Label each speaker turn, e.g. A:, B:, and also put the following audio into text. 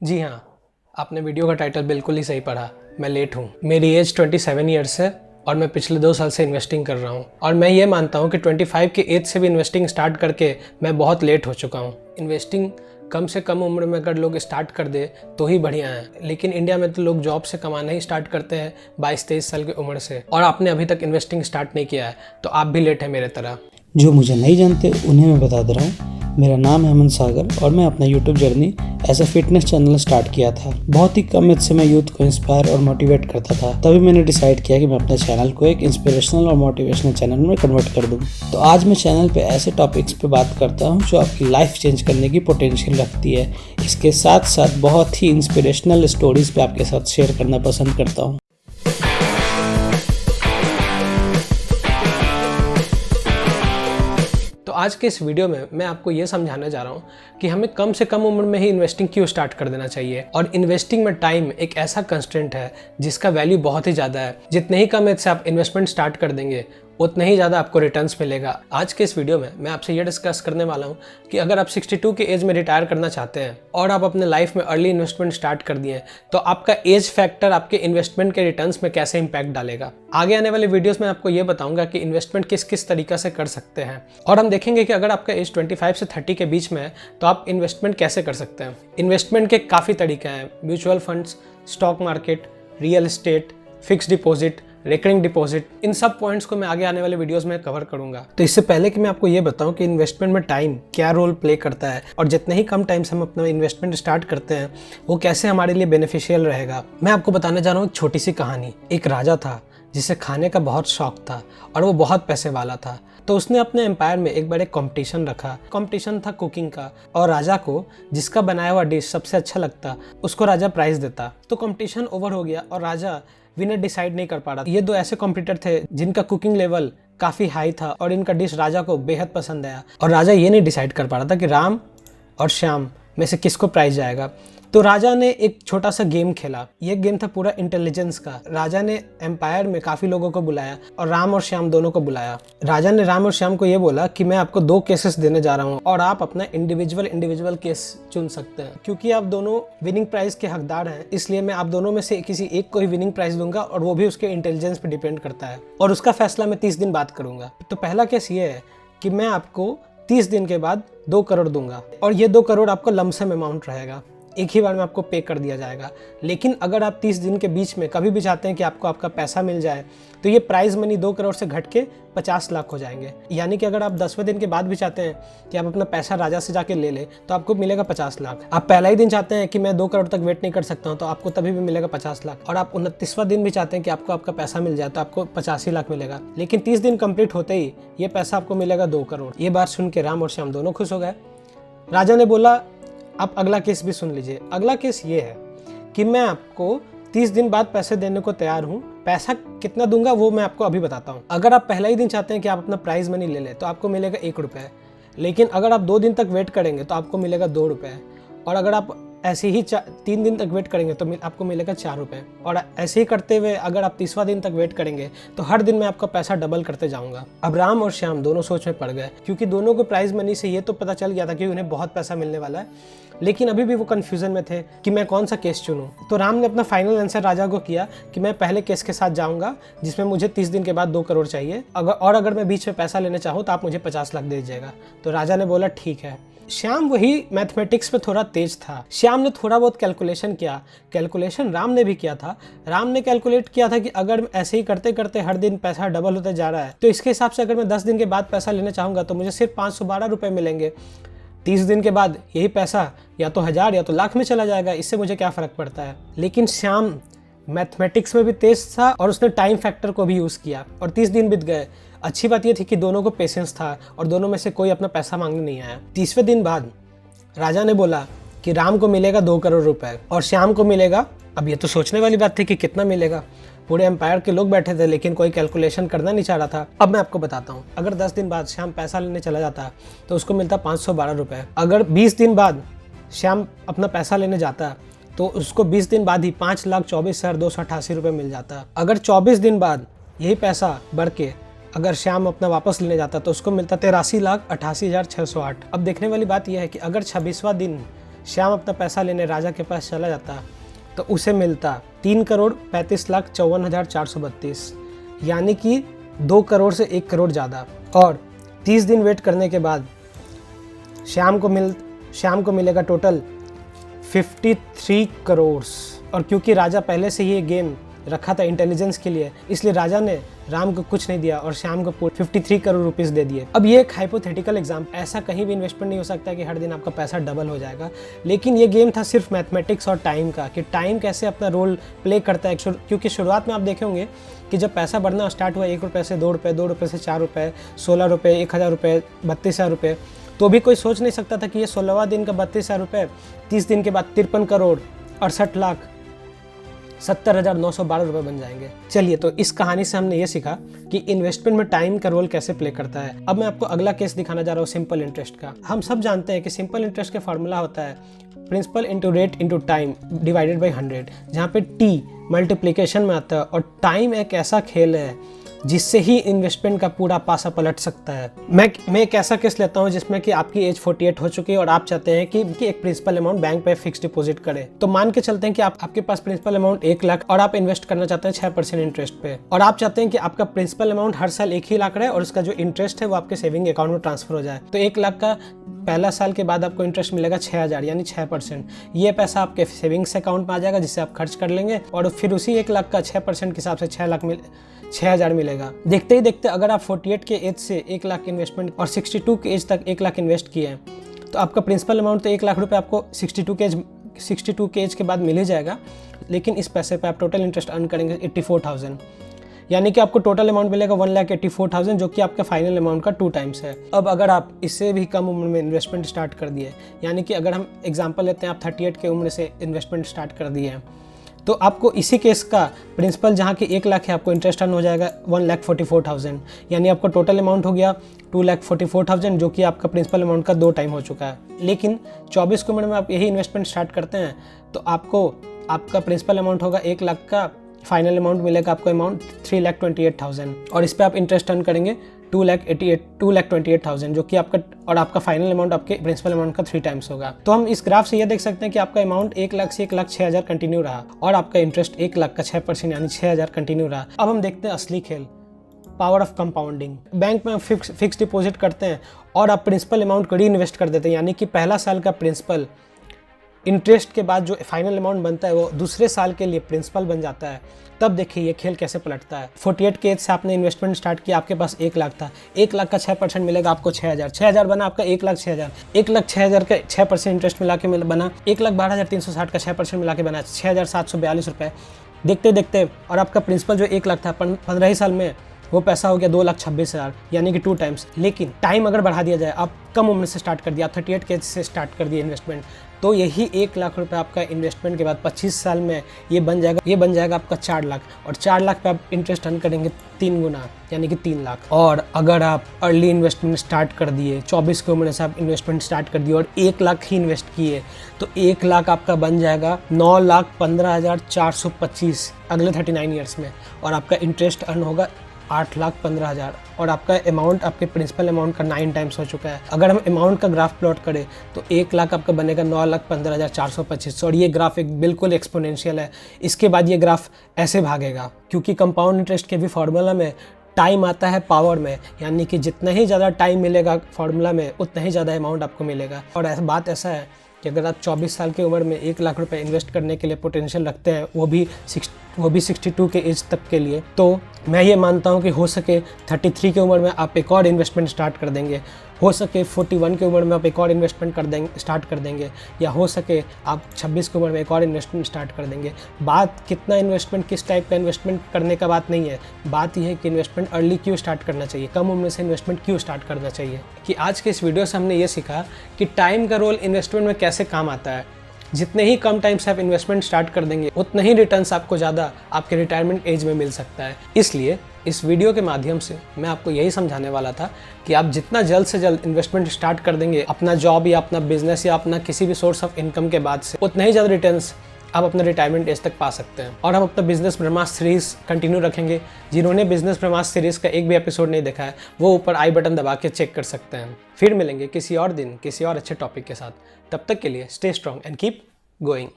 A: जी हाँ, आपने वीडियो का टाइटल बिल्कुल ही सही पढ़ा। मैं लेट हूँ। मेरी एज 27 ईयर्स है और मैं पिछले 2 साल से इन्वेस्टिंग कर रहा हूँ और मैं ये मानता हूँ कि 25 की एज से भी इन्वेस्टिंग स्टार्ट करके मैं बहुत लेट हो चुका हूँ। इन्वेस्टिंग कम से कम उम्र में अगर लोग स्टार्ट कर दे तो ही बढ़िया है, लेकिन इंडिया में तो लोग जॉब से कमाना ही स्टार्ट करते हैं 22-23 साल की उम्र से, और आपने अभी तक इन्वेस्टिंग स्टार्ट नहीं किया है तो आप भी लेट है मेरे तरह।
B: जो मुझे नहीं जानते उन्हें मैं बता दे रहा हूँ। मेरा नाम है अमन सागर और मैं अपना YouTube journey as a fitness channel start किया था। बहुत ही कम एज से मैं यूथ को इंस्पायर और मोटिवेट करता था। तभी मैंने डिसाइड किया कि मैं अपने चैनल को एक इंस्पिरेशनल और मोटिवेशनल चैनल में कन्वर्ट कर दूं। तो आज मैं चैनल पे ऐसे टॉपिक्स पे बात करता हूँ जो आपकी लाइफ चेंज करने की पोटेंशियल रखती है। इसके साथ साथ बहुत ही इंस्पिरेशनल स्टोरीज पे आपके साथ शेयर करना पसंद करता हूँ।
A: तो आज के इस वीडियो में मैं आपको ये समझाने जा रहा हूँ कि हमें कम से कम उम्र में ही इन्वेस्टिंग क्यों स्टार्ट कर देना चाहिए। और इन्वेस्टिंग में टाइम एक ऐसा कंस्टेंट है जिसका वैल्यू बहुत ही ज़्यादा है। जितने ही कम एज से आप इन्वेस्टमेंट स्टार्ट कर देंगे उतना ही ज़्यादा आपको रिटर्न्स मिलेगा। आज के इस वीडियो में मैं आपसे ये डिस्कस करने वाला हूँ कि अगर आप 62 की एज में रिटायर करना चाहते हैं और आप अपने लाइफ में अर्ली इन्वेस्टमेंट स्टार्ट कर दिए तो आपका एज फैक्टर आपके इन्वेस्टमेंट के रिटर्न्स में कैसे इंपैक्ट डालेगा। आगे आने वाले वीडियोस में आपको ये बताऊंगा कि इन्वेस्टमेंट किस किस तरीका से कर सकते हैं, और हम देखेंगे कि अगर आपका एज 25 से 30 के बीच में है तो आप इन्वेस्टमेंट कैसे कर सकते हैं। इन्वेस्टमेंट के काफ़ी तरीके हैं, mutual funds, stock market, real estate, fix deposit, recurring deposit. इन सब पॉइंट्स को मैं आगे आने वाले वीडियोस में कवर करूंगा। तो इससे पहले कि मैं आपको ये बताऊं कि इन्वेस्टमेंट में टाइम क्या रोल प्ले करता है और जितने ही कम टाइम से हम अपना इन्वेस्टमेंट स्टार्ट करते हैं वो कैसे हमारे लिए बेनिफिशियल रहेगा, मैं आपको बताने जा रहा हूँ एक छोटी सी कहानी। एक राजा था जिसे खाने का बहुत शौक था और वो बहुत पैसे वाला था। तो उसने अपने एम्पायर में एक बड़े कंपटीशन रखा। कंपटीशन था कुकिंग का, और राजा को जिसका बनाया हुआ डिश सबसे अच्छा लगता उसको राजा प्राइज देता। तो कंपटीशन ओवर हो गया और राजा विनर डिसाइड नहीं कर पा रहा। ये दो ऐसे कॉम्पिटिटर थे जिनका कुकिंग लेवल काफ़ी हाई था और इनका डिश राजा को बेहद पसंद आया, और राजा ये नहीं डिसाइड कर पा रहा था कि राम और श्याम में से किसको प्राइज जाएगा। तो राजा ने एक छोटा सा गेम खेला। ये गेम था पूरा इंटेलिजेंस का। राजा ने एम्पायर में काफ़ी लोगों को बुलाया और राम और श्याम दोनों को बुलाया। राजा ने राम और श्याम को ये बोला कि मैं आपको 2 केसेस देने जा रहा हूँ और आप अपना इंडिविजुअल केस चुन सकते हैं। क्योंकि आप दोनों विनिंग प्राइज के हकदार हैं, इसलिए मैं आप दोनों में से किसी एक को ही विनिंग प्राइज दूंगा, और वो भी उसके इंटेलिजेंस पे डिपेंड करता है, और उसका फैसला मैं 30 दिन बाद करूंगा। तो पहला केस ये है कि मैं आपको 30 दिन के बाद 2 करोड़ दूंगा, और ये 2 करोड़ आपको लमसम अमाउंट रहेगा, एक ही बार में आपको पे कर दिया जाएगा। लेकिन अगर आप 30 दिन के बीच में कभी भी चाहते हैं कि आपको आपका पैसा मिल जाए तो ये प्राइज मनी 2 करोड़ से घट के 50 लाख हो जाएंगे। यानी कि अगर आप 10वें दिन के बाद भी चाहते हैं कि आप अपना पैसा राजा से जाके ले लें तो आपको मिलेगा 50 लाख। आप पहला ही दिन चाहते हैं कि मैं 2 करोड़ तक वेट नहीं कर सकता हूं तो आपको तभी भी मिलेगा 50 लाख। और आप 29वां दिन भी चाहते हैं कि आपको आपका पैसा मिल जाए तो आपको 85 लाख मिलेगा। लेकिन 30 दिन कंप्लीट होते ही ये पैसा आपको मिलेगा 2 करोड़। ये बात सुन के राम और श्याम दोनों खुश हो गए। राजा ने बोला आप अगला केस भी सुन लीजिए। अगला केस ये है कि मैं आपको 30 दिन बाद पैसे देने को तैयार हूँ। पैसा कितना दूंगा वो मैं आपको अभी बताता हूँ। अगर आप पहला ही दिन चाहते हैं कि आप अपना प्राइज मनी ले लें तो आपको मिलेगा 1 रुपये, लेकिन अगर आप 2 दिन तक वेट करेंगे तो आपको मिलेगा 2 रुपये, और अगर आप ऐसे ही 3 दिन तक वेट करेंगे तो आपको मिलेगा 4 रुपये, और ऐसे ही करते हुए अगर आप 30वां दिन तक वेट करेंगे तो हर दिन मैं आपका पैसा डबल करते जाऊंगा। अब राम और श्याम दोनों सोच में पड़ गए, क्योंकि दोनों को प्राइज मनी से ये तो पता चल गया था कि उन्हें बहुत पैसा मिलने वाला है, लेकिन अभी भी वो कंफ्यूजन में थे कि मैं कौन सा केस चुनूं। तो राम ने अपना फाइनल आंसर राजा को किया कि मैं पहले केस के साथ जाऊंगा जिसमें मुझे 30 दिन के बाद 2 करोड़ चाहिए, अगर मैं बीच में पैसा लेने चाहूँ तो आप मुझे 50 लाख दे दीजिएगा। तो राजा ने बोला ठीक है। श्याम वही मैथमेटिक्स में थोड़ा तेज था। श्याम ने थोड़ा बहुत कैलकुलेशन किया। कैलकुलेशन राम ने भी किया था। राम ने कैलकुलेट किया था कि अगर ऐसे ही करते करते हर दिन पैसा डबल होते जा रहा है तो इसके हिसाब से अगर मैं 10 दिन के बाद पैसा लेना चाहूँगा तो मुझे सिर्फ 512 रुपये मिलेंगे। 30 दिन के बाद यही पैसा या तो 1000 या तो लाख में चला जाएगा, इससे मुझे क्या फ़र्क पड़ता है। लेकिन श्याम मैथमेटिक्स में भी तेज था और उसने टाइम फैक्टर को भी यूज़ किया, और 30 दिन बीत गए। अच्छी बात यह थी कि दोनों को पेशेंस था और दोनों में से कोई अपना पैसा मांगने नहीं आया। 30वें दिन बाद राजा ने बोला कि राम को मिलेगा 2 करोड़ रुपए और श्याम को मिलेगा, अब ये तो सोचने वाली बात थी कि कितना मिलेगा। पूरे एम्पायर के लोग बैठे थे लेकिन कोई कैलकुलेशन करना नहीं चाह रहा था। अब मैं आपको बताता हूँ, अगर 10 दिन बाद श्याम पैसा लेने चला जाता तो उसको मिलता 512 रुपये। अगर 20 दिन बाद श्याम अपना पैसा लेने जाता तो उसको 20 दिन बाद ही 5,24,288 रुपये मिल जाता। अगर 24 दिन बाद यही पैसा बढ़ के अगर श्याम अपना वापस लेने जाता तो उसको मिलता 83,88,608। अब देखने वाली बात यह है कि अगर 26वां दिन श्याम अपना पैसा लेने राजा के पास चला जाता तो उसे मिलता 3,35,54,432, यानी कि 2 करोड़ से 1 करोड़ ज़्यादा। और 30 दिन वेट करने के बाद श्याम को मिलेगा टोटल 53 करोड़। और क्योंकि राजा पहले से ही ये गेम रखा था इंटेलिजेंस के लिए, इसलिए राजा ने राम को कुछ नहीं दिया और श्याम को 53 करोड़ रुपीस दे दिए। अब ये एक हाइपोथेटिकल एग्जाम्पल, ऐसा कहीं भी इन्वेस्टमेंट नहीं हो सकता कि हर दिन आपका पैसा डबल हो जाएगा, लेकिन ये गेम था सिर्फ मैथमेटिक्स और टाइम का, कि टाइम कैसे अपना रोल प्ले करता है। क्योंकि शुरुआत में आप देखे होंगे कि जब पैसा बढ़ना स्टार्ट हुआ 1 रुपये से 2 रुपये, 2 रुपये से 4 रुपये, 16 रुपये, 1,000 रुपये, 32,000 रुपये, तो भी कोई सोच नहीं सकता था कि ये 16वां दिन का 32,000 रुपये 30 दिन के बाद 53 करोड़ 68,70,912 रुपये बन जाएंगे। चलिए, तो इस कहानी से हमने ये सीखा कि इन्वेस्टमेंट में टाइम का रोल कैसे प्ले करता है। अब मैं आपको अगला केस दिखाना जा रहा हूँ सिंपल इंटरेस्ट का। हम सब जानते हैं कि सिंपल इंटरेस्ट का फॉर्मूला होता है principal into rate into time divided by 100, जहाँ पे टी मल्टीप्लिकेशन में आता है और टाइम एक ऐसा खेल है जिससे ही इन्वेस्टमेंट का पूरा पासा पलट सकता है। मैं एक ऐसा केस लेता हूँ जिसमें कि आपकी एज 48 हो चुकी है और आप चाहते हैं कि एक प्रिंसिपल अमाउंट बैंक पे फिक्स डिपॉजिट करें। तो मान के चलते हैं कि आपके पास प्रिंसिपल अमाउंट 1 लाख और आप इन्वेस्ट करना चाहते हैं 6% इंटरेस्ट पे, और आप चाहते हैं कि आपका प्रिंसिपल अमाउंट हर साल 1 ही लाख रहे और उसका जो इंटरेस्ट है वो आपके सेविंग अकाउंट में ट्रांसफर हो जाए। तो 1 लाख का पहला साल के बाद आपको इंटरेस्ट मिलेगा 6,000 यानी 6%। ये पैसा आपके सेविंग्स अकाउंट में आ जाएगा जिससे आप खर्च कर लेंगे और फिर उसी 1 लाख का 6% के हिसाब से 6,000 मिलेगा। देखते ही देखते अगर आप 48 के एज से 1 लाख इन्वेस्टमेंट और 62 के एज तक 1 लाख इन्वेस्ट किए हैं तो आपका प्रिंसिपल अमाउंट तो 1 लाख रुपए आपको 62 के एज के बाद मिल ही जाएगा, लेकिन इस पैसे पे आप टोटल इंटरेस्ट अर्न करेंगे 84,000, यानी कि आपको टोटल अमाउंट मिलेगा 1,84,000 जो कि आपका फाइनल अमाउंट का 2 टाइम्स है। अब अगर आप इससे भी कम उम्र में इन्वेस्टमेंट स्टार्ट कर दिए, यानी कि अगर हम एग्जांपल लेते हैं आप 38 के उम्र से इन्वेस्टमेंट स्टार्ट कर दिए हैं, तो आपको इसी केस का प्रिंसिपल जहाँ की 1 लाख है आपको इंटरेस्ट अर्न हो जाएगा 1,44,000, यानी आपका टोटल अमाउंट हो गया 2,44,000 जो कि आपका प्रिंसिपल अमाउंट का 2 टाइम हो चुका है। लेकिन 24 की उम्र में आप यही इन्वेस्टमेंट स्टार्ट करते हैं तो आपका प्रिंसिपल अमाउंट होगा 1 लाख का, फाइनल अमाउंट मिलेगा आपको अमाउंट 3,28,000 और इस पर आप इंटरेस्ट अर्न करेंगे 2,28,000 जो कि आपका फाइनल अमाउंट आपके प्रिंसिपल अमाउंट का 3 टाइम्स होगा। तो हम इस ग्राफ से ये देख सकते हैं कि आपका अमाउंट 1 लाख से 1,06,000 कंटिन्यू रहा और आपका इंटरेस्ट 1 लाख का 6% यानी 6,000 कंटिन्यू रहा। अब हम देखते हैं असली खेल, पावर ऑफ कंपाउंडिंग। बैंक में फिक्स डिपॉजिट करते हैं और आप प्रिंसिपल अमाउंट को री इन्वेस्ट कर देते हैं, यानी कि पहला साल का प्रिंसिपल इंटरेस्ट के बाद जो फाइनल अमाउंट बनता है वो दूसरे साल के लिए प्रिंसिपल बन जाता है। तब देखिए ये खेल कैसे पलटता है। 48 के एज से आपने इन्वेस्टमेंट स्टार्ट किया, आपके पास 1 लाख था, 1 लाख का 6% मिलेगा आपको 6,000, 6,000 बना आपका 1,06,000, 1,06,000 का 6% इंटरेस्ट मिला के बना 1,12,360 का 6% मिला के बना 6,742 रुपये। देखते देखते और आपका प्रिंसिपल जो 1 लाख था 15 ही साल में वो पैसा हो गया 2,26,000 यानी कि 2 टाइम्स। लेकिन टाइम अगर बढ़ा दिया जाए, आप कम उम्र से स्टार्ट कर दिया, आप 38 के एज से स्टार्ट कर दिया इन्वेस्टमेंट, तो यही 1 लाख रुपए आपका इन्वेस्टमेंट के बाद 25 साल में ये बन जाएगा आपका 4 लाख, और 4 लाख पे आप इंटरेस्ट अर्न करेंगे 3 गुना यानी कि 3 लाख। और अगर आप अर्ली इन्वेस्टमेंट स्टार्ट कर दिए, 24 की उम्र से आप इन्वेस्टमेंट स्टार्ट कर दिए और 1 लाख ही इन्वेस्ट किए, तो 1 लाख आपका बन जाएगा 9,15,425 अगले 39 ईयर्स में, और आपका इंटरेस्ट अर्न होगा 8,15,000 और आपका अमाउंट आपके प्रिंसिपल अमाउंट का 9 टाइम्स हो चुका है। अगर हम अमाउंट का ग्राफ प्लॉट करें तो 1 लाख आपका बनेगा 9,15,425 और ये ग्राफ एक बिल्कुल एक्सपोनेंशियल है। इसके बाद ये ग्राफ ऐसे भागेगा, क्योंकि कंपाउंड इंटरेस्ट के भी फार्मूला में टाइम आता है पावर में, यानी कि जितना ही ज़्यादा टाइम मिलेगा फार्मूला में उतना ही ज़्यादा अमाउंट आपको मिलेगा। और बात ऐसा है कि अगर आप 24 साल की उम्र में 1 लाख रुपए इन्वेस्ट करने के लिए पोटेंशियल रखते हैं, वो भी 62 के एज तक के लिए, तो मैं ये मानता हूँ कि हो सके 33 की उम्र में आप एक और इन्वेस्टमेंट स्टार्ट कर देंगे, हो सके 41 की उम्र में आप एक और इन्वेस्टमेंट स्टार्ट कर देंगे, या हो सके आप 26 की उम्र में एक और इन्वेस्टमेंट स्टार्ट कर देंगे। बात कितना इन्वेस्टमेंट, किस टाइप का इन्वेस्टमेंट करने का बात नहीं है, बात यह है कि इन्वेस्टमेंट अर्ली क्यों स्टार्ट करना चाहिए, कम उम्र से इन्वेस्टमेंट क्यों स्टार्ट करना चाहिए। कि आज के इस वीडियो से हमने ये सीखा कि टाइम का रोल इन्वेस्टमेंट में कैसे काम आता है। जितने ही कम टाइम से आप इन्वेस्टमेंट स्टार्ट कर देंगे उतने ही रिटर्न्स आपको ज़्यादा आपके रिटायरमेंट एज में मिल सकता है। इसलिए इस वीडियो के माध्यम से मैं आपको यही समझाने वाला था कि आप जितना जल्द से जल्द इन्वेस्टमेंट स्टार्ट कर देंगे अपना जॉब या अपना बिजनेस या अपना किसी भी सोर्स ऑफ इनकम के बाद से, उतना ही ज़्यादा रिटर्न्स आप अपना रिटायरमेंट एज तक पा सकते हैं। और हम अपना बिजनेस ब्रह्मास्त्र सीरीज कंटिन्यू रखेंगे। जिन्होंने बिजनेस ब्रह्मास्त्र सीरीज का एक भी एपिसोड नहीं देखा है वो ऊपर आई बटन दबा के चेक कर सकते हैं। फिर मिलेंगे किसी और दिन किसी और अच्छे टॉपिक के साथ। तब तक के लिए stay strong and keep going.